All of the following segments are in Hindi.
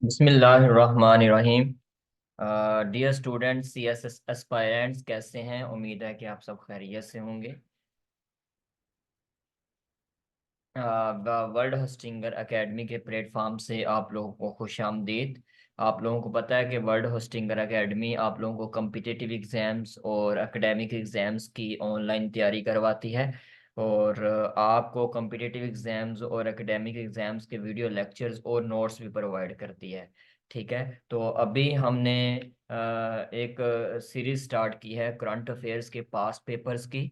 बिस्मिल्लाहिर्रहमानिर्रहीम। Dear students, C S S aspirants, कैसे हैं? उम्मीद है कि आप सब खैरियत से होंगे। वर्ल्ड होस्टिंगर एकेडमी के प्लेटफॉर्म से आप लोगों को खुश आमदीद। आप लोगों को पता है कि वर्ल्ड होस्टिंगर एकेडमी आप लोगों को कम्पिटिटिव एग्ज़ाम्स और एकेडमिक एग्ज़ाम्स की ऑनलाइन तैयारी करवाती है। और आपको कम्पिटिटिव एग्ज़ाम्स और एकेडमिक एग्ज़ाम्स के वीडियो लेक्चर्स और नोट्स भी प्रोवाइड करती है। ठीक है, तो अभी हमने एक सीरीज स्टार्ट की है करंट अफेयर्स के पास्ट पेपर्स की,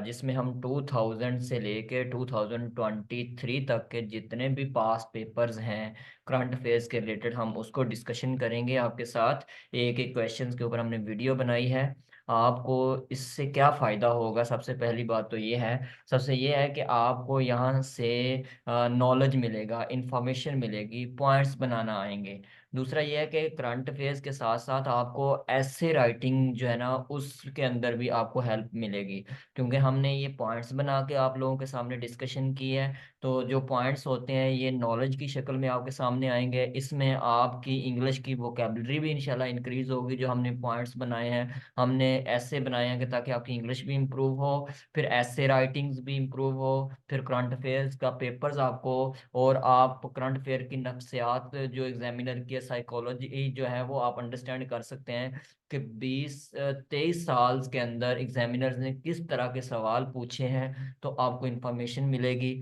जिसमें हम 2000 से लेके 2023 तक के जितने भी पास्ट पेपर्स हैं करंट अफेयर्स के रिलेटेड, हम उसको डिस्कशन करेंगे आपके साथ। एक एक क्वेश्चंस के ऊपर हमने वीडियो बनाई है। आपको इससे क्या फ़ायदा होगा? सबसे पहली बात तो ये है कि आपको यहाँ से नॉलेज मिलेगा, इंफॉर्मेशन मिलेगी, पॉइंट्स बनाना आएंगे। दूसरा ये है कि करंट अफेयर्स के साथ साथ आपको ऐसे राइटिंग जो है ना, उसके अंदर भी आपको हेल्प मिलेगी, क्योंकि हमने ये पॉइंट्स बना के आप लोगों के सामने डिस्कशन की है। तो जो पॉइंट्स होते हैं ये नॉलेज की शक्ल में आपके सामने आएंगे। इसमें आपकी इंग्लिश की वोकेबलरी भी इंशाल्लाह इंक्रीज होगी। जो हमने पॉइंट्स बनाए हैं, हमने ऐसे बनाए हैं कि ताकि आपकी इंग्लिश भी इम्प्रूव हो, फिर ऐसे राइटिंग्स भी इम्प्रूव हो, फिर करंट अफेयर्स का पेपर्स आपको, और आप करंट अफेयर की नफ्सियात जो एग्जामिनर की साइकोलॉजी जो है वो आप अंडरस्टैंड कर सकते हैं कि 20-23 साल के अंदर एग्जामिनर्स ने किस तरह के सवाल पूछे हैं, तो आपको इंफॉर्मेशन मिलेगी।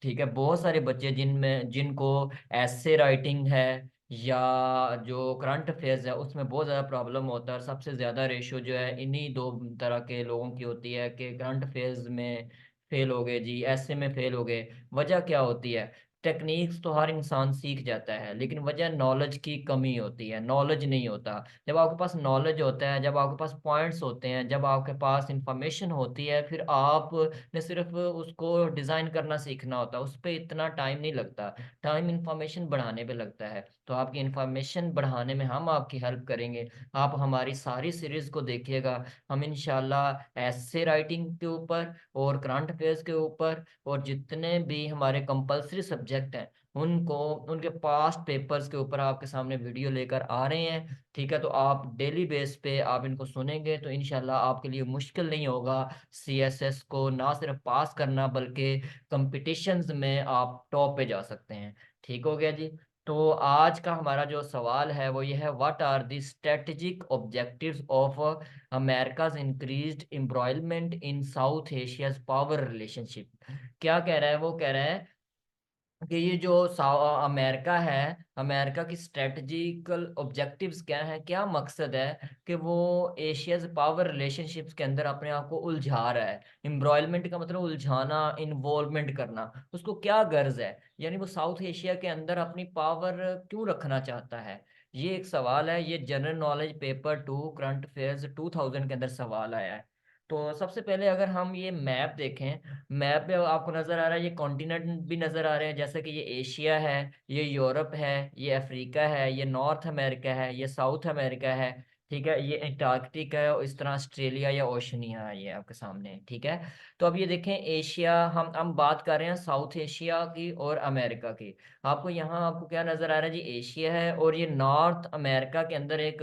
ठीक है, बहुत सारे बच्चे जिनको ऐसे राइटिंग है या जो करंट अफेयर्स है उसमें बहुत ज़्यादा प्रॉब्लम होता है, और सबसे ज़्यादा रेशो जो है इन्हीं दो तरह के लोगों की होती है कि करंट अफेयर्स में फेल हो गए जी, ऐसे में फेल हो गए। वजह क्या होती है? टेक्निक्स तो हर इंसान सीख जाता है, लेकिन वजह नॉलेज की कमी होती है, नॉलेज नहीं होता। जब आपके पास नॉलेज होता है, जब आपके पास पॉइंट्स होते हैं, जब आपके पास इंफॉर्मेशन होती है, फिर आपने सिर्फ उसको डिज़ाइन करना सीखना होता है। उस पर इतना टाइम नहीं लगता, टाइम इंफॉर्मेशन बढ़ाने पे लगता है। तो आपकी इंफॉर्मेशन बढ़ाने में हम आपकी हेल्प करेंगे। आप हमारी सारी सीरीज को देखिएगा। हम इंशाल्लाह ऐसे राइटिंग के ऊपर और करंट अफेयर्स के ऊपर और जितने भी हमारे कंपलसरी सब्जेक्ट हैं उनको, उनके पास्ट पेपर्स के ऊपर आपके सामने वीडियो लेकर आ रहे हैं। ठीक है, तो आप डेली बेस पे आप इनको सुनेंगे तो इंशाल्लाह आपके लिए मुश्किल नहीं होगा सीएसएस को ना सिर्फ पास करना, बल्कि कंपटीशंस में आप टॉप पे जा सकते हैं। ठीक हो गया जी। तो आज का हमारा जो सवाल है वो ये है, what are the strategic objectives of America's increased embroilment in South Asia's power relationship. क्या कह रहा है? वो कह रहा है कि ये जो अमेरिका है, अमेरिका की स्ट्रेटजिकल ऑब्जेक्टिव्स क्या हैं, क्या मकसद है कि वो एशियाज पावर रिलेशनशिप्स के अंदर अपने आप को उलझा रहा है। एम्ब्रॉयलमेंट का मतलब उलझाना, इन्वॉल्वमेंट करना। उसको क्या गर्ज है, यानी वो साउथ एशिया के अंदर अपनी पावर क्यों रखना चाहता है? ये एक सवाल है। ये general knowledge paper 2 current affairs 2000 के अंदर सवाल आया है। तो सबसे पहले अगर हम ये मैप देखें, मैप में आपको नजर आ रहा है, ये कॉन्टिनेंट भी नजर आ रहे हैं, जैसे कि ये एशिया है, ये यूरोप है, ये अफ्रीका है, ये नॉर्थ अमेरिका है, ये साउथ अमेरिका है। ठीक है, ये अंटार्कटिका है, और इस तरह ऑस्ट्रेलिया या ओशनिया है ये आपके सामने। ठीक है, तो अब ये देखें एशिया, हम बात कर रहे हैं साउथ एशिया की और अमेरिका की। आपको यहाँ आपको क्या नजर आ रहा है जी? एशिया है, और ये नॉर्थ अमेरिका के अंदर एक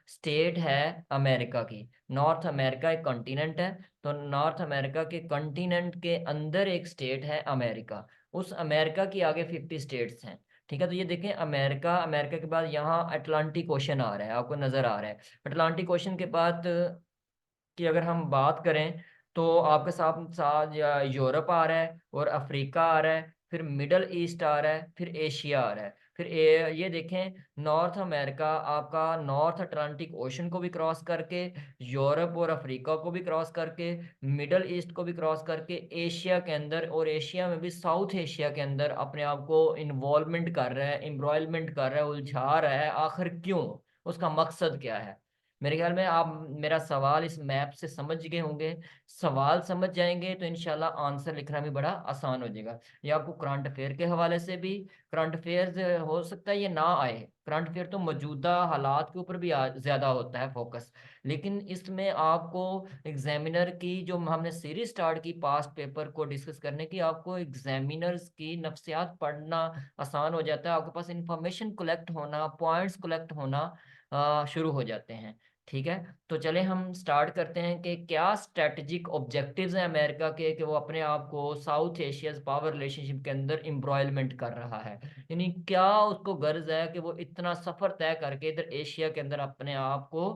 स्टेट है अमेरिका की। नॉर्थ अमेरिका एक कॉन्टिनेंट है, तो नॉर्थ अमेरिका के कॉन्टिनेंट के अंदर एक स्टेट है अमेरिका। उस अमेरिका की आगे 50 स्टेट्स हैं। ठीक है, तो ये देखें अमेरिका, अमेरिका के बाद यहाँ अटलांटिक ओशन आ रहा है, आपको नजर आ रहा है। अटलांटिक ओशन के बाद की अगर हम बात करें तो आपके साथ साथ यूरोप आ रहा है, और अफ्रीका आ रहा है, फिर मिडल ईस्ट आ रहा है, फिर एशिया आ रहा है, फिर ये देखें नॉर्थ अमेरिका आपका नॉर्थ अटलांटिक ओशन को भी क्रॉस करके, यूरोप और अफ्रीका को भी क्रॉस करके, मिडल ईस्ट को भी क्रॉस करके एशिया के अंदर, और एशिया में भी साउथ एशिया के अंदर अपने आप को इन्वॉल्वमेंट कर रहा है, एम्ब्रॉयलमेंट कर रहा है, उलझा रहा है। आखिर क्यों? उसका मकसद क्या है? मेरे ख्याल में आप मेरा सवाल इस मैप से समझ गए होंगे। सवाल समझ जाएंगे तो इंशाल्लाह आंसर लिखना भी बड़ा आसान हो जाएगा। ये आपको करंट अफेयर के हवाले से भी, करंट अफेयर हो सकता है ये ना आए, करंट अफेयर तो मौजूदा हालात के ऊपर भी ज्यादा होता है फोकस, लेकिन इसमें आपको एग्जामिनर की जो हमने सीरीज स्टार्ट की पास्ट पेपर को डिस्कस करने की, आपको एग्जामिनर्स की नफ्सियात पढ़ना आसान हो जाता है, आपके पास इंफॉर्मेशन कलेक्ट होना, पॉइंट्स कलेक्ट होना शुरू हो जाते हैं। ठीक है, तो चले हम स्टार्ट करते हैं कि क्या स्ट्रेटेजिक ऑब्जेक्टिव्स हैं अमेरिका के कि वो अपने आप को साउथ एशिया पावर रिलेशनशिप के अंदर एम्ब्रॉयलमेंट कर रहा है। यानी क्या उसको गर्ज है कि वो इतना सफर तय करके इधर एशिया के अंदर अपने आप को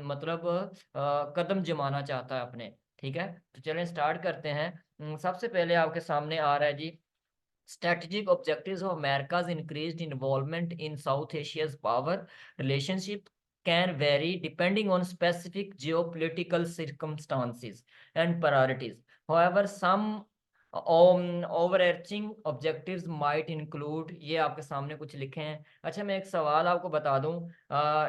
मतलब कदम जमाना चाहता है अपने। ठीक है, तो चलें स्टार्ट करते हैं। सबसे पहले आपके सामने आ रहा है जी, strategic objectives of America's increased involvement in South Asia's power relationship can vary depending on specific geopolitical circumstances and priorities. However, some overarching objectives might include, ये आपके सामने कुछ लिखे हैं। अच्छा, मैं एक सवाल आपको बता दूं,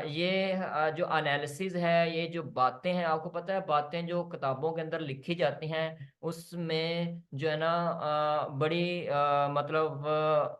ये जो एनालिसिस है, ये जो बातें हैं, आपको पता है बातें जो किताबों के अंदर लिखी जाती हैं उसमें जो है ना बड़ी मतलब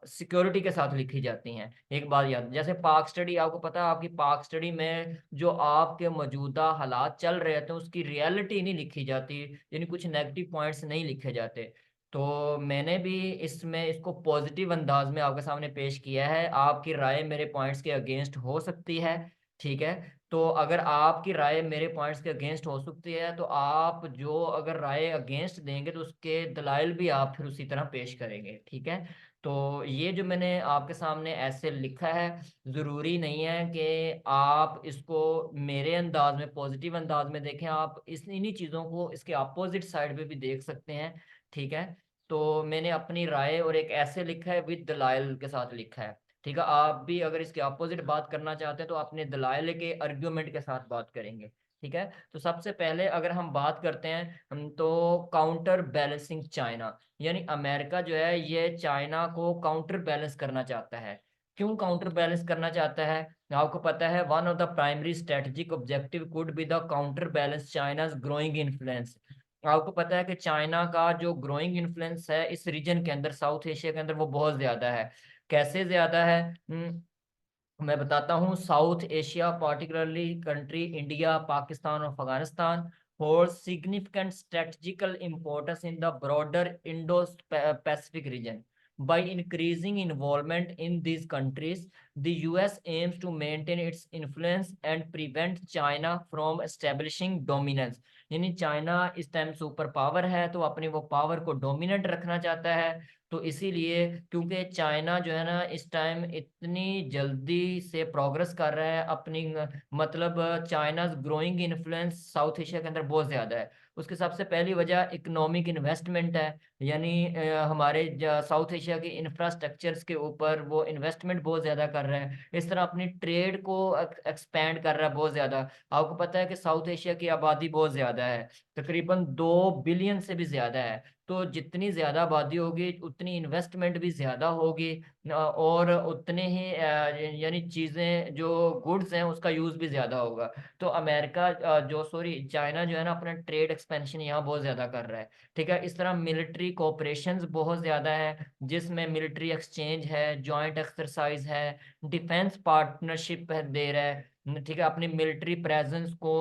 सिक्योरिटी के साथ लिखी जाती हैं। एक बात याद, जैसे पाक स्टडी, आपको पता है आपकी पाक स्टडी में जो आपके मौजूदा हालात चल रहे होते हैं उसकी रियलिटी नहीं लिखी जाती, यानी कुछ नेगेटिव पॉइंट्स नहीं लिखे जाते। तो मैंने भी इसमें इसको पॉजिटिव अंदाज में आपके सामने पेश किया है, आपकी राय मेरे पॉइंट्स के अगेंस्ट हो सकती है। ठीक है, तो अगर आपकी राय मेरे पॉइंट्स के अगेंस्ट हो सकती है तो आप जो अगर राय अगेंस्ट देंगे तो उसके दलाइल भी आप फिर उसी तरह पेश करेंगे। ठीक है, तो ये जो मैंने आपके सामने ऐसे लिखा है, ज़रूरी नहीं है कि आप इसको मेरे अंदाज में पॉजिटिव अंदाज में देखें, आप इस इन्हीं चीज़ों को इसके अपोजिट साइड पे भी देख सकते हैं। ठीक है, तो मैंने अपनी राय और एक ऐसे लिखा है विद दलाइल के साथ लिखा है। ठीक है, आप भी अगर इसके अपोजिट बात करना चाहते हैं तो अपने दलाइल के आर्ग्यूमेंट के साथ बात करेंगे। ठीक है, तो सबसे पहले अगर हम बात करते हैं तो काउंटर बैलेंसिंग चाइना, यानी अमेरिका जो है ये चाइना को काउंटर बैलेंस करना चाहता है। क्यों काउंटर बैलेंस करना चाहता है? आपको पता है one of the primary strategic objective could be the counter balance China's growing influence. आपको पता है कि चाइना का जो ग्रोइंग इन्फ्लुएंस है इस रीजन के अंदर, साउथ एशिया के अंदर, वो बहुत ज्यादा है। कैसे ज्यादा है? मैं बताता हूँ। South Asia particularly country India, Pakistan और Afghanistan holds significant strategical importance in the broader Indo-Pacific region. By increasing involvement in these countries, the US aims to maintain its influence and prevent China from establishing dominance. यानी चाइना इस टाइम सुपर पावर है तो अपनी वो पावर को डोमिनेंट रखना चाहता है। तो इसीलिए, क्योंकि चाइना जो है ना इस टाइम इतनी जल्दी से प्रोग्रेस कर रहा है अपनी मतलब China growing influence south Asia के अंदर बहुत ज्यादा है। उसकी सबसे पहली वजह इकोनॉमिक इन्वेस्टमेंट है, यानी हमारे साउथ एशिया के इंफ्रास्ट्रक्चर्स के ऊपर वो इन्वेस्टमेंट बहुत ज्यादा कर रहा है, इस तरह अपनी ट्रेड को एक्सपेंड कर रहा है बहुत ज्यादा। आपको पता है कि साउथ एशिया की आबादी बहुत ज्यादा है, तकरीबन 2 बिलियन से भी ज्यादा है। तो जितनी ज्यादा आबादी होगी उतनी इन्वेस्टमेंट भी ज्यादा होगी, और उतने ही यानी चीजें जो गुड्स हैं उसका यूज भी ज्यादा होगा। तो अमेरिका जो सॉरी चाइना जो है ना अपना ट्रेड एक्सपेंशन यहाँ बहुत ज्यादा कर रहा है। ठीक है, इस तरह मिलिट्री कोऑपरेशंस बहुत ज्यादा है जिसमें मिलिट्री एक्सचेंज है, जॉइंट एक्सरसाइज है, डिफेंस पार्टनरशिप दे रहा है। ठीक है, अपनी मिलिट्री प्रेजेंस को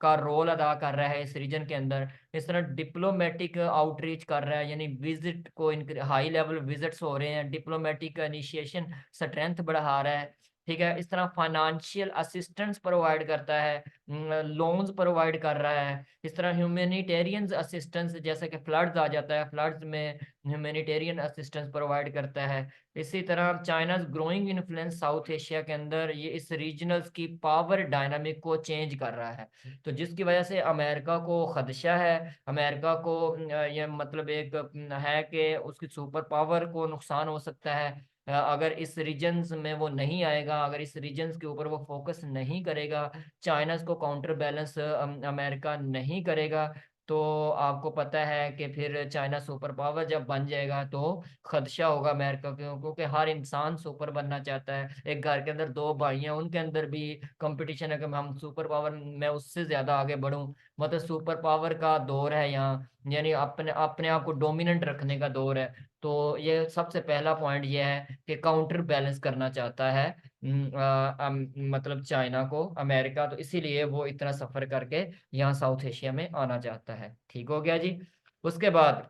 का रोल अदा कर रहा है इस रीजन के अंदर। इस तरह डिप्लोमेटिक आउटरीच कर रहा है, यानी विजिट को हाई लेवल विजिट्स हो रहे हैं, डिप्लोमेटिक इनिशिएशन स्ट्रेंथ बढ़ा रहा है। ठीक है, इस तरह फाइनेंशियल असिस्टेंस प्रोवाइड करता है, लोन्स प्रोवाइड कर रहा है। इस तरह ह्यूमैनिटेरियन असिस्टेंस, जैसे कि फ्लड्स आ जाता है, फ्लड्स में ह्यूमैनिटेरियन असिस्टेंस प्रोवाइड करता है। इसी तरह China growing influence south Asia के अंदर ये इस रीजनल्स की पावर डायनामिक को चेंज कर रहा है। तो जिसकी वजह से अमेरिका को खदशा है, अमेरिका को ये मतलब एक है कि उसकी सुपर पावर को नुकसान हो सकता है अगर इस रीजन्स में वो नहीं आएगा, अगर इस रीजन्स के ऊपर वो फोकस नहीं करेगा, चाइना को काउंटर बैलेंस अमेरिका नहीं करेगा, तो आपको पता है कि फिर चाइना सुपर पावर जब बन जाएगा तो खदशा होगा अमेरिका को, क्योंकि हर इंसान सुपर बनना चाहता है। एक घर के अंदर दो भाई हैं, उनके अंदर भी कंपटीशन है कि हम सुपर पावर, मैं उससे ज्यादा आगे बढ़ूं। मतलब सुपर पावर का दौर है यहाँ, यानी अपने अपने आप को डोमिनेंट रखने का दौर है। तो ये सबसे पहला पॉइंट ये है कि काउंटर बैलेंस करना चाहता है मतलब चाइना को अमेरिका, तो इसीलिए वो इतना सफर करके यहाँ साउथ एशिया में आना चाहता है। ठीक हो गया जी। उसके बाद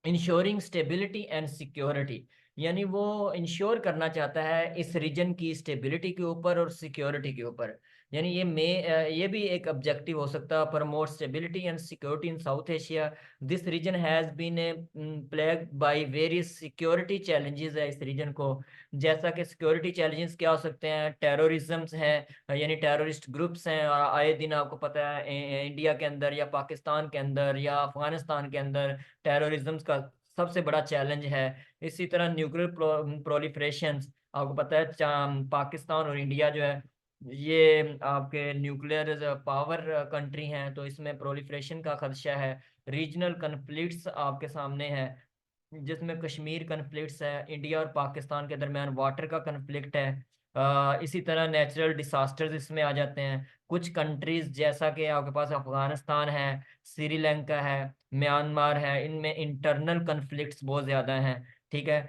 इंश्योरिंग स्टेबिलिटी एंड सिक्योरिटी, यानी वो इंश्योर करना चाहता है इस रीजन की स्टेबिलिटी के ऊपर और सिक्योरिटी के ऊपर। यानी ये भी एक ऑब्जेक्टिव हो सकता है, promote stability and security in South Asia. This region has been plagued by various security challenges है इस रीजन को। जैसा कि सिक्योरिटी चैलेंजेस क्या हो सकते हैं, टेररिज्म हैं, यानी टेररिस्ट ग्रुप्स हैं, और आए दिन आपको पता है इंडिया के अंदर या पाकिस्तान के अंदर या अफगानिस्तान के अंदर टेररिज्म का सबसे बड़ा चैलेंज है। इसी तरह न्यूक्लियर प्रोलिफरेशन, आपको पता है पाकिस्तान और इंडिया जो है ये आपके न्यूक्लियर पावर कंट्री हैं, तो इसमें प्रोलिफरेशन का खदशा है। रीजनल कन्फ्लिक्ट्स आपके सामने है, जिसमें कश्मीर कन्फ्लिक्ट्स है, इंडिया और पाकिस्तान के दरमियान वाटर का कन्फ्लिक्ट है। इसी तरह नेचुरल डिसास्टर्स इसमें आ जाते हैं। कुछ कंट्रीज जैसा कि आपके पास अफगानिस्तान है, श्रीलंका है, म्यांमार है, इनमें इंटरनल कन्फ्लिक्ट्स बहुत ज़्यादा हैं। ठीक है।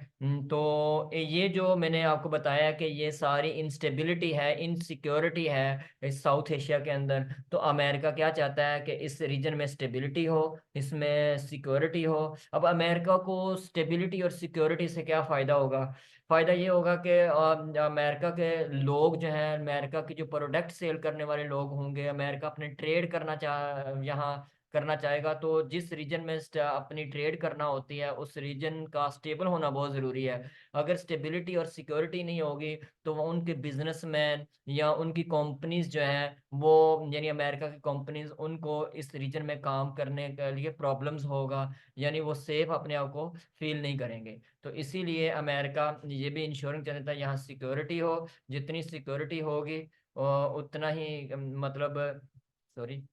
तो ये जो मैंने आपको बताया कि ये सारी इंस्टेबिलिटी है, इनसिक्योरिटी है इस साउथ एशिया के अंदर, तो अमेरिका क्या चाहता है कि इस रीजन में स्टेबिलिटी हो, इसमें सिक्योरिटी हो। अब अमेरिका को स्टेबिलिटी और सिक्योरिटी से क्या फ़ायदा होगा? फ़ायदा ये होगा कि अमेरिका के लोग जो हैं, अमेरिका की जो प्रोडक्ट सेल करने वाले लोग होंगे, अमेरिका अपने ट्रेड यहाँ करना चाहेगा, तो जिस रीजन में अपनी ट्रेड करना होती है उस रीजन का स्टेबल होना बहुत ज़रूरी है। अगर स्टेबिलिटी और सिक्योरिटी नहीं होगी तो वो उनके बिजनेसमैन या उनकी कंपनीज जो हैं वो, यानी अमेरिका की कंपनीज, उनको इस रीजन में काम करने के लिए प्रॉब्लम्स होगा, यानी वो सेफ अपने आप को फील नहीं करेंगे। तो इसीलिए अमेरिका ये भी इंश्योरेंस चाहता है यहाँ सिक्योरिटी हो। जितनी सिक्योरिटी होगी उतना ही मतलब, सॉरी,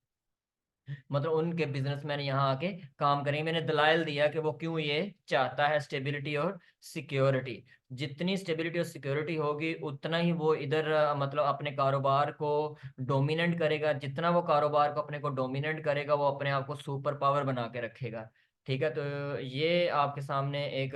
मतलब उनके बिजनेसमैन यहाँ आके काम करेंगे। मैंने दलाइल दिया कि वो क्यों ये चाहता है स्टेबिलिटी और सिक्योरिटी। जितनी स्टेबिलिटी और सिक्योरिटी होगी उतना ही वो इधर मतलब अपने कारोबार को डोमिनेंट करेगा। जितना वो कारोबार को अपने को डोमिनेंट करेगा वो अपने आप को सुपर पावर बना के रखेगा। ठीक है। तो ये आपके सामने एक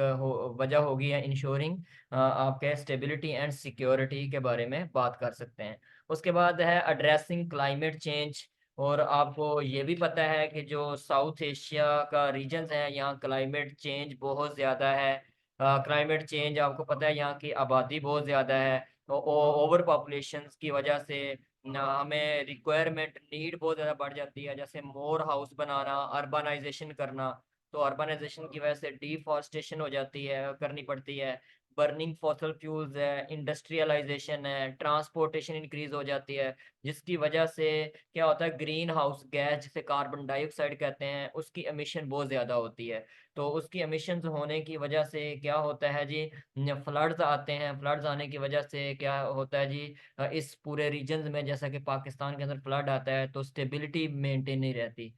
वजह होगी है इंश्योरिंग आपके स्टेबिलिटी एंड सिक्योरिटी के बारे में बात कर सकते हैं। उसके बाद है एड्रेसिंग क्लाइमेट चेंज। और आपको ये भी पता है कि जो साउथ एशिया का रीजन है यहाँ क्लाइमेट चेंज बहुत ज़्यादा है। क्लाइमेट चेंज आपको पता है यहाँ की आबादी बहुत ज़्यादा है, तो ओवर पॉपुलेशन की वजह से ना हमें रिक्वायरमेंट नीड बहुत ज़्यादा बढ़ जाती है, जैसे मोर हाउस बनाना, अर्बनाइजेशन करना। तो अर्बनाइजेशन की वजह से डिफॉरेस्टेशन हो जाती है, करनी पड़ती है। बर्निंग फॉसल फ्यूल्स है, इंडस्ट्रियलाइजेशन है, ट्रांसपोर्टेशन इंक्रीज हो जाती है, जिसकी वजह से क्या होता है, ग्रीन हाउस गैस जिसे कार्बन डाइऑक्साइड कहते हैं उसकी एमिशन बहुत ज़्यादा होती है। तो उसकी एमिशन होने की वजह से क्या होता है जी, फ्लड्स आते हैं। फ्लड्स आने की वजह से क्या होता है जी, इस पूरे रीजन में जैसा कि पाकिस्तान के अंदर फ्लड आता है तो स्टेबिलिटी मेंटेन नहीं रहती।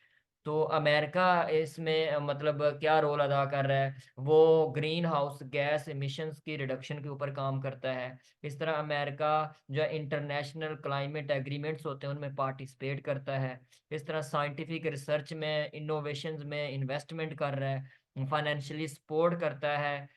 तो अमेरिका इसमें मतलब क्या रोल अदा कर रहा है, वो ग्रीन हाउस गैस एमिशंस की रिडक्शन के ऊपर काम करता है। इस तरह अमेरिका जो इंटरनेशनल क्लाइमेट एग्रीमेंट्स होते हैं उनमें पार्टिसिपेट करता है। इस तरह साइंटिफिक रिसर्च में, इनोवेशंस में इन्वेस्टमेंट कर रहा है, फाइनेंशियली सपोर्ट करता है।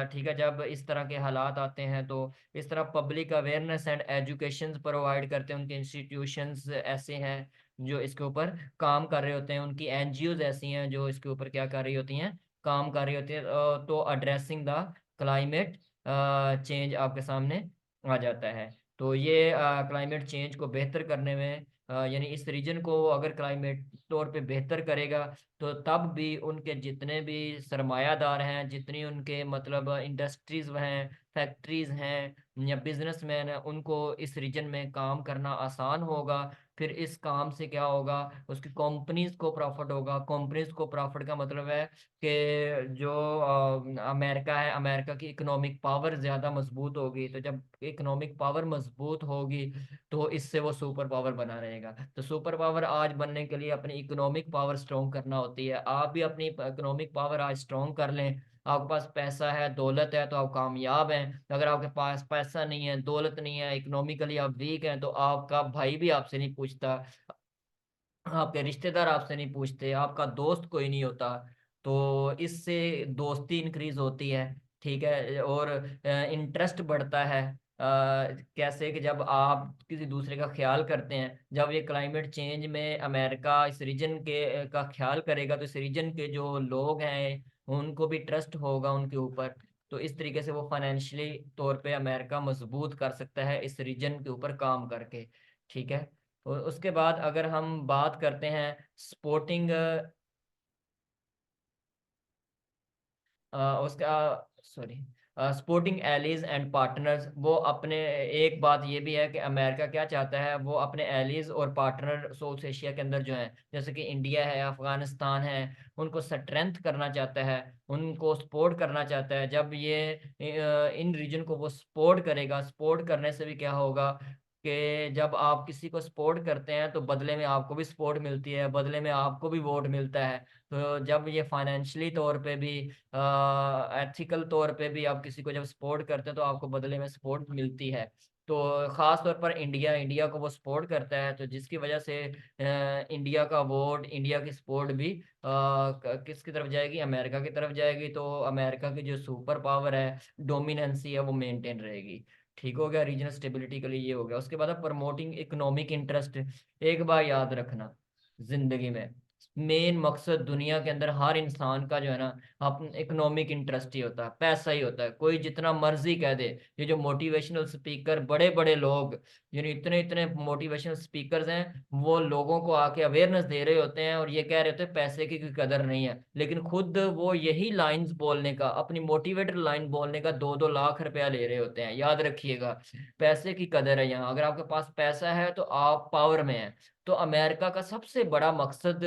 ठीक है। जब इस तरह के हालात आते हैं तो इस तरह public awareness and education provide करते हैं। उनके इंस्टीट्यूशंस ऐसे हैं जो इसके ऊपर काम कर रहे होते हैं, उनकी एनजीओज ऐसी हैं जो इसके ऊपर क्या कर रही होती हैं, काम कर रही होती है। तो एड्रेसिंग द क्लाइमेट चेंज आपके सामने आ जाता है। तो ये क्लाइमेट चेंज को बेहतर करने में यानी इस रीजन को अगर क्लाइमेट तौर पे बेहतर करेगा तो तब भी उनके जितने भी सरमायादार हैं, जितनी उनके मतलब इंडस्ट्रीज हैं, फैक्ट्रीज हैं या बिजनेसमैन हैं, उनको इस रीजन में काम करना आसान होगा। फिर इस काम से क्या होगा, उसकी कंपनीज को प्रॉफिट होगा। कंपनीज को प्रॉफिट का मतलब है कि जो अमेरिका है, अमेरिका की इकोनॉमिक पावर ज्यादा मजबूत होगी। तो जब इकोनॉमिक पावर मजबूत होगी तो इससे वो सुपर पावर बना रहेगा। तो सुपर पावर आज बनने के लिए अपनी इकोनॉमिक पावर स्ट्रॉन्ग करना होती है। आप भी अपनी इकोनॉमिक पावर आज स्ट्रॉन्ग कर लें। आपके पास पैसा है, दौलत है, तो आप कामयाब हैं। अगर आपके पास पैसा नहीं है, दौलत नहीं है, इकोनॉमिकली आप वीक हैं, तो आपका भाई भी आपसे नहीं पूछता, आपके रिश्तेदार आपसे नहीं पूछते, आपका दोस्त कोई नहीं होता। तो इससे दोस्ती इंक्रीज होती है, ठीक है, और इंटरेस्ट बढ़ता है। कैसे कि जब आप किसी दूसरे का ख्याल करते हैं, जब ये क्लाइमेट चेंज में अमेरिका इस रीजन के का ख्याल करेगा, तो इस रीजन के जो लोग हैं उनको भी ट्रस्ट होगा उनके ऊपर। तो इस तरीके से वो फाइनेंशियली तौर पे अमेरिका मजबूत कर सकता है इस रीजन के ऊपर काम करके, ठीक है। और उसके बाद अगर हम बात करते हैं स्पोर्टिंग, उसका sorry sporting allies and partners, वो अपने, एक बात ये भी है कि अमेरिका क्या चाहता है, वो अपने एलीज और पार्टनर साउथ एशिया के अंदर जो है, जैसे कि इंडिया है, अफगानिस्तान है, उनको स्ट्रेंथ करना चाहता है, उनको सपोर्ट करना चाहता है। जब ये इन रीजन को वो सपोर्ट करेगा, सपोर्ट करने से भी क्या होगा कि जब आप किसी को सपोर्ट करते हैं तो बदले में आपको भी सपोर्ट मिलती है, बदले में आपको भी वोट मिलता है। तो जब ये फाइनेंशियली तौर पे भी, एथिकल तौर पे भी आप किसी को जब सपोर्ट करते हैं तो आपको बदले में सपोर्ट मिलती है। तो खास तौर पर इंडिया, इंडिया को वो सपोर्ट करता है, तो जिसकी वजह से इंडिया का वोट, इंडिया की सपोर्ट भी किसकी तरफ जाएगी, अमेरिका की तरफ जाएगी। तो अमेरिका की जो सुपर पावर है, डोमिनेंसी है, वो मेंटेन रहेगी। ठीक हो गया, रीजनल स्टेबिलिटी के लिए ये हो गया। उसके बाद प्रमोटिंग इकोनॉमिक इंटरेस्ट। एक बार याद रखना, जिंदगी में मेन मकसद दुनिया के अंदर हर इंसान का जो है ना, अपना इकोनॉमिक इंटरेस्ट ही होता है, पैसा ही होता है। कोई जितना मर्जी कह दे, ये जो मोटिवेशनल स्पीकर, बड़े बड़े लोग, यानी इतने इतने मोटिवेशनल स्पीकर्स हैं, वो लोगों को आके अवेयरनेस दे रहे होते हैं और ये कह रहे होते हैं पैसे की कोई कदर नहीं है, लेकिन खुद वो यही लाइंस बोलने का, अपनी मोटिवेटर लाइन बोलने का 2-2 लाख रुपया ले रहे होते हैं। याद रखिएगा, पैसे की कदर है यहाँ। अगर आपके पास पैसा है तो आप पावर में हैं। तो अमेरिका का सबसे बड़ा मकसद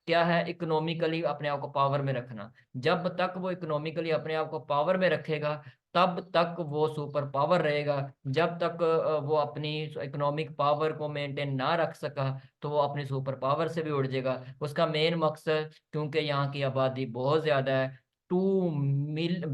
क्या है, इकोनॉमिकली अपने आप को पावर में रखना। जब तक वो इकोनॉमिकली अपने आप को पावर में रखेगा, तब तक वो सुपर पावर रहेगा। जब तक वो अपनी इकोनॉमिक पावर को मेंटेन ना रख सका, तो वो अपनी सुपर पावर से भी उड़ जाएगा। उसका मेन मकसद, क्योंकि यहाँ की आबादी बहुत ज्यादा है, 2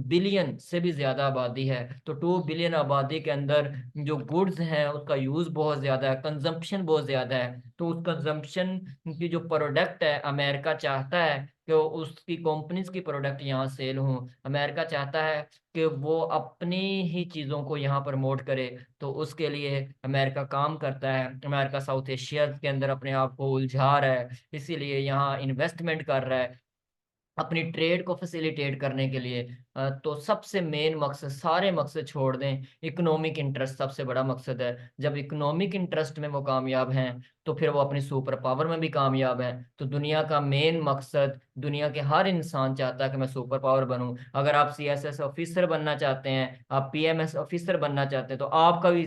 बिलियन से भी ज्यादा आबादी है, तो 2 बिलियन आबादी के अंदर जो गुड्स हैं उसका यूज बहुत ज्यादा है, कंजम्पशन बहुत ज्यादा है। तो उस कंजम्पशन की जो प्रोडक्ट है, अमेरिका चाहता है कि उसकी कंपनीज की प्रोडक्ट यहाँ सेल हों। अमेरिका चाहता है कि वो अपनी ही चीज़ों को यहाँ प्रमोट करे। तो उसके लिए अमेरिका काम करता है। अमेरिका साउथ एशिया के अंदर अपने आप को उलझा रहा है, इसीलिए यहाँ इन्वेस्टमेंट कर रहा है अपनी ट्रेड को फैसिलिटेट करने के लिए। तो सबसे मेन मकसद, सारे मकसद छोड़ दें, इकोनॉमिक इंटरेस्ट सबसे बड़ा मकसद है। जब इकोनॉमिक इंटरेस्ट में वो कामयाब हैं, तो फिर वो अपनी सुपर पावर में भी कामयाब हैं। तो दुनिया का मेन मकसद, दुनिया के हर इंसान चाहता है कि मैं सुपर पावर बनूं। अगर आप सीएसएस ऑफिसर बनना चाहते हैं, आप पीएमएस ऑफिसर बनना चाहते हैं, तो आपका भी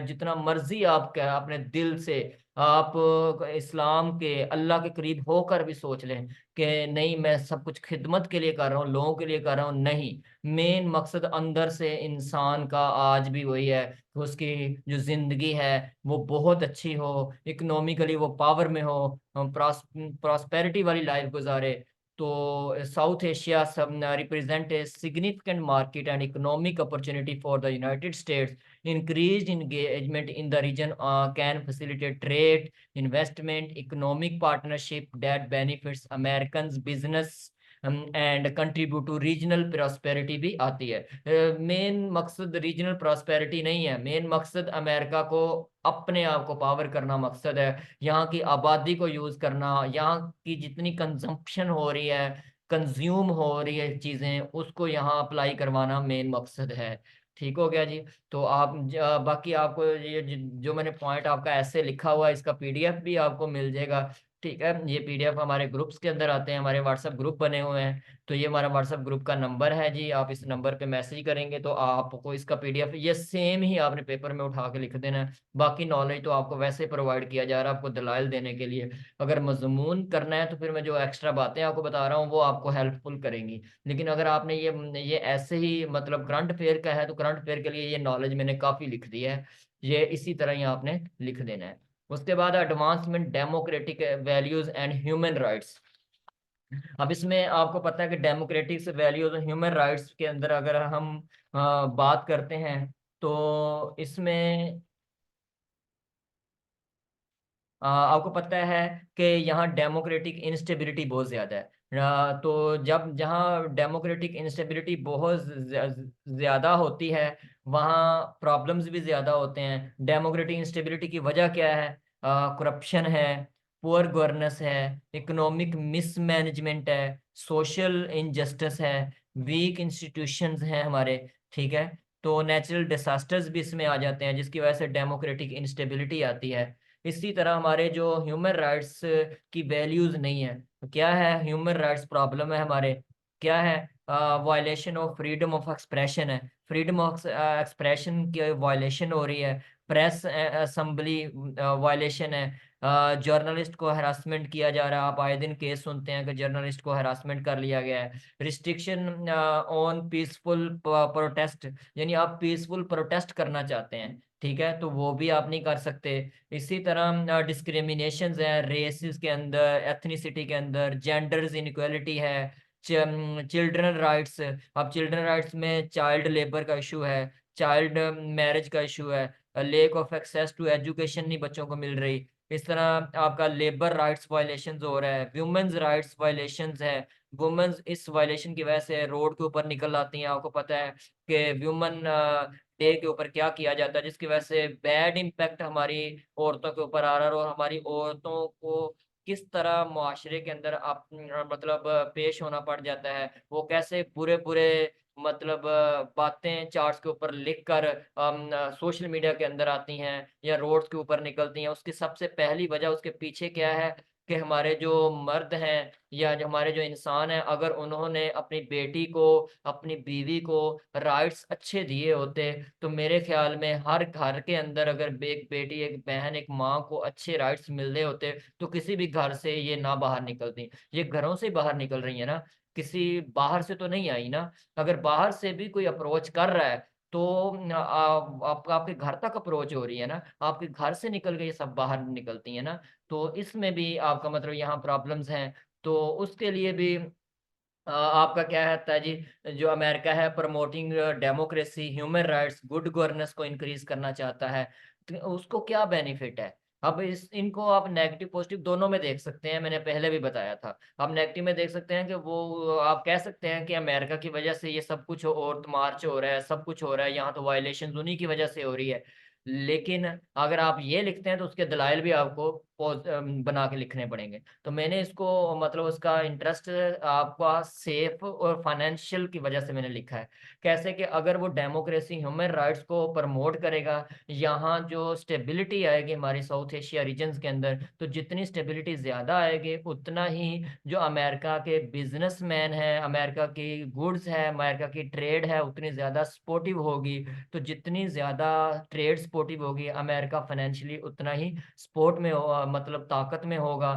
जितना मर्जी आप क्या अपने दिल से आप इस्लाम के, अल्लाह के करीब होकर भी सोच लें कि नहीं मैं सब कुछ खिदमत के लिए कर रहा हूँ, लोगों के लिए कर रहा हूँ, नहीं। मेन मकसद अंदर से इंसान का आज भी वही है कि उसकी जो जिंदगी है वो बहुत अच्छी हो, इकोनॉमिकली वो पावर में हो, प्रॉस्पेरिटी वाली लाइफ गुजारे। तो साउथ एशिया सब represent a significant market and economic opportunity for the United states. Increased engagement in the region can facilitate trade, investment, economic partnership that benefits Americans business and contribute to regional prosperity भी आती है। मेन मकसद रीजनल प्रॉस्पेरिटी नहीं है, मेन मकसद अमेरिका को अपने आप को पावर करना मकसद है। यहाँ की आबादी को यूज करना, यहाँ की जितनी कंजम्पशन हो रही है, कंज्यूम हो रही है चीजें, उसको यहाँ अप्लाई करवाना मेन मकसद है। ठीक हो गया जी। तो आप बाकी आपको ये जो मैंने पॉइंट आपका ऐसे लिखा हुआ है, इसका पीडीएफ भी आपको मिल जाएगा। ठीक है, ये पीडीएफ हमारे ग्रुप्स के अंदर आते हैं, हमारे व्हाट्सएप ग्रुप बने हुए हैं। तो ये हमारा व्हाट्सएप ग्रुप का नंबर है जी, आप इस नंबर पे मैसेज करेंगे तो आपको इसका पीडीएफ ये सेम ही आपने पेपर में उठा के लिख देना है। बाकी नॉलेज तो आपको वैसे प्रोवाइड किया जा रहा है आपको दलाइल देने के लिए। अगर मजमून करना है तो फिर मैं जो एक्स्ट्रा बातें आपको बता रहा हूँ वो आपको हेल्पफुल करेंगी। लेकिन अगर आपने ये ऐसे ही मतलब करंट अफेयर का है तो करंट अफेयर के लिए ये नॉलेज मैंने काफ़ी लिख दी है, ये इसी तरह ही आपने लिख देना है। उसके बाद advancement democratic values and human rights. अब इसमें आपको पता है कि डेमोक्रेटिक वैल्यूज और ह्यूमन राइट्स के अंदर अगर हम बात करते हैं तो इसमें आपको पता है कि यहाँ डेमोक्रेटिक इंस्टेबिलिटी बहुत ज़्यादा है। तो जब जहाँ डेमोक्रेटिक इंस्टेबिलिटी बहुत ज़्यादा होती है वहाँ प्रॉब्लम्स भी ज़्यादा होते हैं। डेमोक्रेटिक इंस्टेबिलिटी की वजह क्या है? करप्शन है, पुअर गवर्नेंस है, इकोनॉमिक मिसमैनेजमेंट है, सोशल इनजस्टिस है, वीक इंस्टीट्यूशंस हैं हमारे। ठीक है, तो नेचुरल डिसास्टर्स भी इसमें आ जाते हैं जिसकी वजह से डेमोक्रेटिक इंस्टेबिलिटी आती है। इसी तरह हमारे जो ह्यूमन राइट्स की वैल्यूज नहीं है, तो क्या है ह्यूमन राइट्स प्रॉब्लम है हमारे? क्या है? Violation of freedom of expression है, फ्रीडम ऑफ एक्सप्रेशन की वायलेशन हो रही है, प्रेस असेंबली वायलेशन है, जर्नलिस्ट को हरासमेंट किया जा रहा है। आप आए दिन केस सुनते हैं कि जर्नलिस्ट को हरासमेंट कर लिया गया है। रिस्ट्रिक्शन ऑन पीसफुल प्रोटेस्ट, यानी आप पीसफुल प्रोटेस्ट करना चाहते हैं, ठीक है, तो वो भी आप नहीं कर सकते। इसी तरह डिस्क्रिमिनेशन है रेसिस के अंदर, एथनिसिटी के अंदर, जेंडर्स इनक्वालिटी है, चिल्ड्रन राइट्स। अब चिल्ड्रन राइट्स में चाइल्ड लेबर का इशू है, चाइल्ड मैरिज का इशू है, lack of access to education नहीं बच्चों को मिल रही। इस तरह आपका लेबर राइट्स वायलेशंस हो रहा है, वुमेन्स राइट्स वायलेशंस है। वुमेन्स इस वायलेशन की वजह से रोड के ऊपर निकल आती हैं। आपको पता है कि वुमेन डे के ऊपर क्या किया जाता है जिसकी वजह से बैड इम्पैक्ट हमारी औरतों के ऊपर आ रहा है, और हमारी औरतों को किस तरह मुआशरे के अंदर आप मतलब पेश होना पड़ जाता है। वो कैसे बुरे बुरे मतलब बातें चार्ट्स के ऊपर लिख कर सोशल मीडिया के अंदर आती हैं या रोड्स के ऊपर निकलती हैं। उसकी सबसे पहली वजह उसके पीछे क्या है कि हमारे जो मर्द हैं या जो हमारे जो इंसान हैं, अगर उन्होंने अपनी बेटी को, अपनी बीवी को राइट्स अच्छे दिए होते तो मेरे ख्याल में हर घर के अंदर अगर एक बेटी, एक बहन, एक माँ को अच्छे राइट्स मिल रहे होते तो किसी भी घर से ये ना बाहर निकलती। ये घरों से बाहर निकल रही है ना, किसी बाहर से तो नहीं आई ना। अगर बाहर से भी कोई अप्रोच कर रहा है तो आपके घर तक अप्रोच हो रही है ना, आपके घर से निकल के ये सब बाहर निकलती है ना। तो इसमें भी आपका मतलब यहाँ प्रॉब्लम्स हैं। तो उसके लिए भी आपका क्या रहता है जी? जो अमेरिका है promoting democracy, human rights, good governance को इंक्रीज करना चाहता है, तो उसको क्या बेनिफिट है? अब इस इनको आप नेगेटिव पॉजिटिव दोनों में देख सकते हैं, मैंने पहले भी बताया था। आप नेगेटिव में देख सकते हैं कि वो आप कह सकते हैं कि अमेरिका की वजह से ये सब कुछ और मार्च हो रहा है, सब कुछ हो रहा है, यहाँ तो वायलेशन उन्हीं की वजह से हो रही है। लेकिन अगर आप ये लिखते हैं तो उसके दलाइल भी आपको बना के लिखने पड़ेंगे। तो मैंने इसको मतलब उसका इंटरेस्ट आपका सेफ और फाइनेंशियल की वजह से मैंने लिखा है। कैसे कि अगर वो डेमोक्रेसी, ह्यूमन राइट्स को प्रमोट करेगा, यहाँ जो स्टेबिलिटी आएगी हमारी साउथ एशिया रीजन्स के अंदर, तो जितनी स्टेबिलिटी ज़्यादा आएगी उतना ही जो अमेरिका के बिजनेसमैन हैं, अमेरिका की गुड्स है, अमेरिका की ट्रेड है उतनी ज़्यादा सपोर्टिव होगी। तो जितनी ज़्यादा ट्रेड सपोर्टिव होगी अमेरिका फाइनेंशियली उतना ही सपोर्ट में मतलब ताकत में होगा,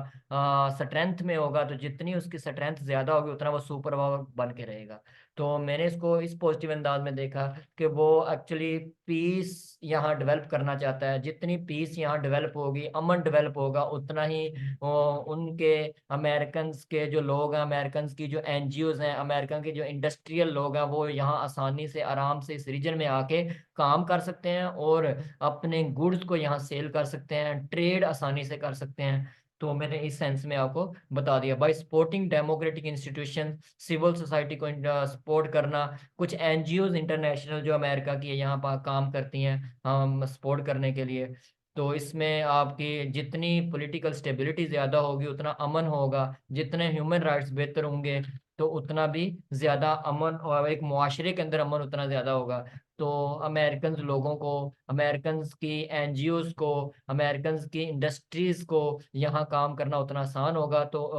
स्ट्रेंथ में होगा। तो जितनी उसकी स्ट्रेंथ ज़्यादा होगी उतना वो सुपर पावर बन के रहेगा। तो मैंने इसको इस पॉजिटिव अंदाज में देखा कि वो एक्चुअली पीस यहाँ डेवलप करना चाहता है। जितनी पीस यहाँ डेवलप होगी, अमन डेवलप होगा, उतना ही उनके अमेरिकन के जो लोग हैं, अमेरिकन की जो एनजीओज हैं, अमेरिकन के जो इंडस्ट्रियल लोग हैं, वो यहाँ आसानी से आराम से इस रीजन में आके काम कर सकते हैं और अपने गुड्स को यहाँ सेल कर सकते हैं, ट्रेड आसानी से कर सकते हैं। तो मैंने इस सेंस में आपको बता दिया by supporting democratic institution, civil society को सपोर्ट करना। कुछ एनजीओज इंटरनेशनल जो अमेरिका की है यहाँ पर काम करती हैं हम सपोर्ट करने के लिए। तो इसमें आपकी जितनी पॉलिटिकल स्टेबिलिटी ज़्यादा होगी उतना अमन होगा, जितने ह्यूमन राइट्स बेहतर होंगे तो उतना भी ज्यादा अमन, और एक मुआशरे के अंदर अमन उतना ज्यादा होगा। तो अमेरिकन लोगों को, अमेरिकन की एनजीओज को, अमेरिकन की इंडस्ट्रीज को यहाँ काम करना उतना आसान होगा। तो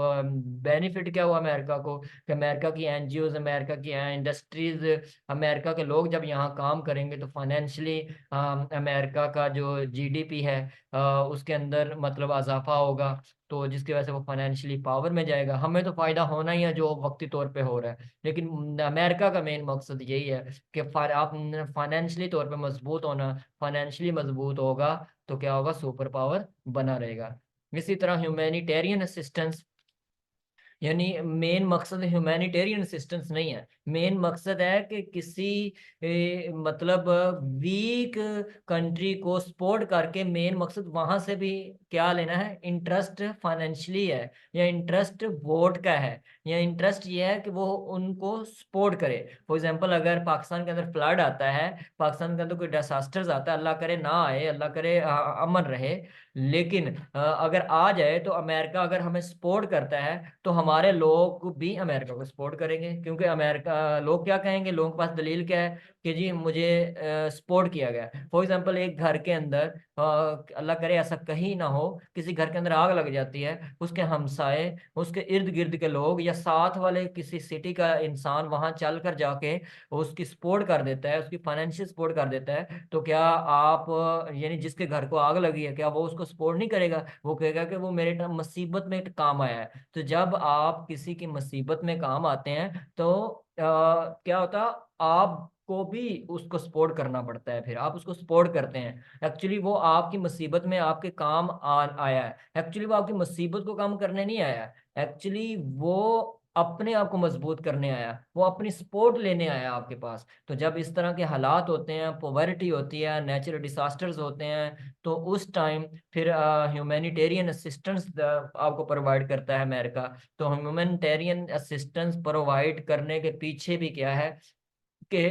बेनिफिट क्या हुआ अमेरिका को, कि अमेरिका की एनजीओज, अमेरिका की इंडस्ट्रीज, अमेरिका के लोग जब यहाँ काम करेंगे तो फाइनेंशियली अमेरिका का जो जीडीपी है उसके अंदर मतलब इजाफा होगा। तो जिसकी वजह से वो फाइनेंशियली पावर में जाएगा। हमें तो फायदा होना ही है जो वक्ती तौर पे हो रहा है, लेकिन अमेरिका का मेन मकसद यही है कि आप फाइनेंशियली तौर पे मजबूत होना, फाइनेंशियली मजबूत होगा तो क्या होगा, सुपर पावर बना रहेगा। इसी तरह ह्यूमैनिटेरियन असिस्टेंस, यानी मेन मकसद ह्यूमैनिटेरियन असिस्टेंस नहीं है, मेन मकसद है कि किसी मतलब वीक कंट्री को सपोर्ट करके, मेन मकसद वहां से भी क्या लेना है, इंटरेस्ट फाइनेंशियली है, या इंटरेस्ट वोट का है, या इंटरेस्ट ये है कि वो उनको सपोर्ट करे। फॉर एग्जांपल अगर पाकिस्तान के अंदर फ्लड आता है, पाकिस्तान के अंदर कोई डिसास्टर्स आता है, अल्लाह करे ना आए, अल्लाह करे अमन रहे, लेकिन अगर आ जाए तो अमेरिका अगर हमें सपोर्ट करता है तो हमारे लोग भी अमेरिका को सपोर्ट करेंगे, क्योंकि अमेरिका लोग क्या कहेंगे, लोगों के पास दलील क्या है कि जी मुझे सपोर्ट किया गया। फॉर एग्जांपल एक घर के अंदर अल्लाह करे ऐसा कहीं ना हो, किसी घर के अंदर आग लग जाती है, उसके हमसाए, उसके इर्द गिर्द के लोग या साथ वाले किसी सिटी का इंसान वहां चल कर जाके उसकी सपोर्ट कर देता है, उसकी फाइनेंशियल सपोर्ट कर देता है, तो क्या आप यानी जिसके घर को आग लगी है क्या वो उसको सपोर्ट नहीं करेगा? वो कहेगा कि वो मेरे मुसीबत में काम आया है। तो जब आप किसी की मुसीबत में काम आते हैं तो क्या होता, आपको भी उसको सपोर्ट करना पड़ता है, फिर आप उसको सपोर्ट करते हैं। एक्चुअली वो आपकी मुसीबत में आपके काम आया है, एक्चुअली वो आपकी मुसीबत को कम करने नहीं आया है, एक्चुअली वो अपने आप को मजबूत करने आया, वो अपनी सपोर्ट लेने आया आपके पास। तो जब इस तरह के हालात होते हैं, पॉवर्टी होती है, नेचुरल डिसास्टर्स होते हैं, तो उस टाइम फिर ह्यूमैनिटेरियन असिस्टेंस आपको प्रोवाइड करता है अमेरिका। तो ह्यूमैनिटेरियन असिस्टेंस प्रोवाइड करने के पीछे भी क्या है कि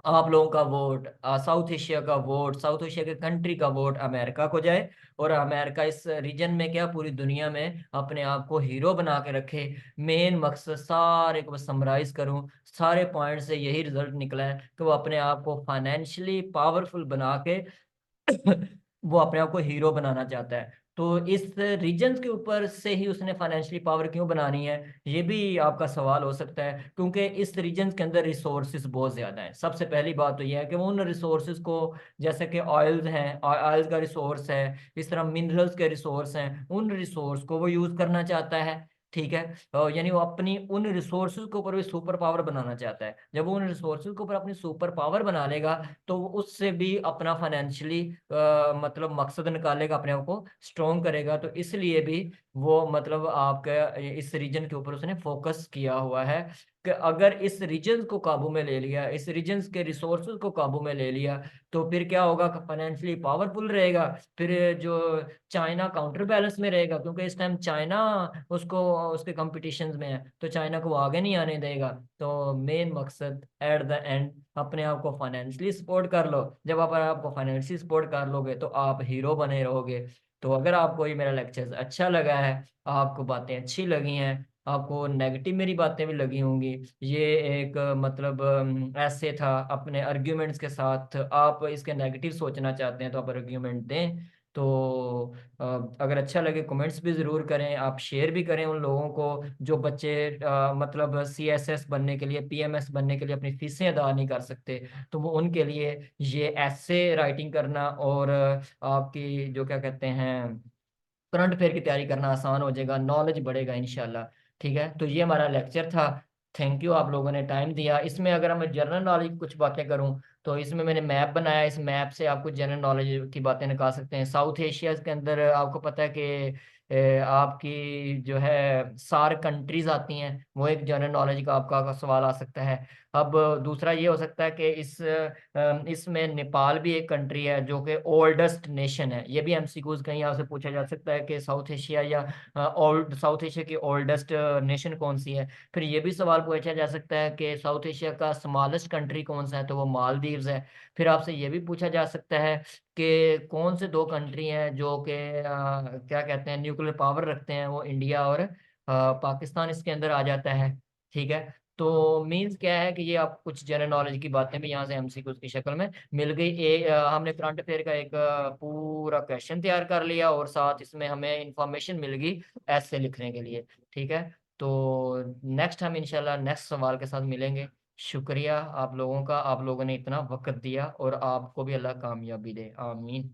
आप लोगों का वोट, साउथ एशिया का वोट, साउथ एशिया के कंट्री का वोट अमेरिका को जाए, और अमेरिका इस रीजन में क्या पूरी दुनिया में अपने आप को हीरो बना के रखे। मेन मकसद सारे को समराइज करूं, सारे पॉइंट से यही रिजल्ट निकला है कि वो अपने आप को फाइनेंशियली पावरफुल बना के वो अपने आप को हीरो बनाना चाहता है। तो इस रीजन के ऊपर से ही उसने फाइनेंशियली पावर क्यों बनानी है, ये भी आपका सवाल हो सकता है। क्योंकि इस रीजन के अंदर रिसोर्सेज बहुत ज्यादा हैं। सबसे पहली बात तो यह है कि वो उन रिसोर्सेज को, जैसे कि ऑयल्स हैं, ऑयल्स का रिसोर्स है, इस तरह मिनरल्स के रिसोर्स हैं, उन रिसोर्स को वो यूज करना चाहता है। ठीक है, यानी वो अपनी उन रिसोर्सेज के ऊपर भी सुपर पावर बनाना चाहता है। जब वो उन रिसोर्सेज के ऊपर अपनी सुपर पावर बना लेगा तो वो उससे भी अपना फाइनेंशियली मतलब मकसद निकालेगा, अपने आप को स्ट्रोंग करेगा। तो इसलिए भी वो मतलब आपका इस रीजन के ऊपर उसने फोकस किया हुआ है कि अगर इस रीजन को काबू में ले लिया, इस रीजन के रिसोर्सेज को काबू में ले लिया, तो फिर क्या होगा कि फाइनेंशियली पावरफुल रहेगा। फिर जो चाइना काउंटर बैलेंस में रहेगा, क्योंकि इस टाइम चाइना उसको उसके कंपटीशन में है, तो चाइना को वो आगे नहीं आने देगा। तो मेन मकसद एट द एंड, अपने आप को फाइनेंशियली सपोर्ट कर लो। जब आप आपको फाइनेंशियली सपोर्ट कर लोगे तो आप हीरो बने रहोगे। तो अगर आपको ये मेरा लेक्चर अच्छा लगा है, आपको बातें अच्छी लगी हैं, आपको नेगेटिव मेरी बातें भी लगी होंगी, ये एक मतलब ऐसे था अपने आर्ग्यूमेंट्स के साथ, आप इसके नेगेटिव सोचना चाहते हैं तो आप आर्ग्यूमेंट दें। तो अ, अगर अच्छा लगे कमेंट्स भी ज़रूर करें, आप शेयर भी करें उन लोगों को जो बच्चे मतलब सीएसएस बनने के लिए, पीएमएस बनने के लिए अपनी फीसें अदा नहीं कर सकते। तो वो उनके लिए ये ऐसे राइटिंग करना और आपकी जो क्या कहते हैं करंट अफेयर की तैयारी करना आसान हो जाएगा, नॉलेज बढ़ेगा इंशाल्लाह। ठीक है, तो ये हमारा लेक्चर था। थैंक यू, आप लोगों ने टाइम दिया। इसमें अगर मैं जनरल नॉलेज की कुछ बातें करूं तो इसमें मैंने मैप बनाया, इस मैप से आपको जनरल नॉलेज की बातें निकाल सकते हैं। साउथ एशिया के अंदर आपको पता है कि आपकी जो है सार कंट्रीज आती हैं, वो एक जनरल नॉलेज का आपका सवाल आ सकता है। अब दूसरा ये हो सकता है कि इसमें नेपाल भी एक कंट्री है जो कि ओल्डेस्ट नेशन है, ये भी एमसीक्यूज कहीं आपसे पूछा जा सकता है कि साउथ एशिया या ओल्ड साउथ एशिया की ओल्डेस्ट नेशन कौन सी है। फिर ये भी सवाल पूछा जा सकता है कि साउथ एशिया का स्मॉलेस्ट कंट्री कौन सा है, तो वो मालदीव्स है। फिर आपसे ये भी पूछा जा सकता है कि कौन से दो कंट्री हैं जो कि क्या कहते हैं न्यूक्लियर पावर रखते हैं, वो इंडिया और पाकिस्तान इसके अंदर आ जाता है। ठीक है। तो मीन्स क्या है कि ये आप कुछ जनरल नॉलेज की बातें भी यहाँ से एमसीक्यूज की शक्ल में मिल गई। हमने करंट अफेयर का एक पूरा क्वेश्चन तैयार कर लिया और साथ इसमें हमें इंफॉर्मेशन मिल गई ऐसे लिखने के लिए। ठीक है। तो नेक्स्ट हम इंशाल्लाह नेक्स्ट सवाल के साथ मिलेंगे। शुक्रिया आप लोगों का, आप लोगों ने इतना वक्त दिया, और आपको भी अल्लाह कामयाबी दे, आमीन।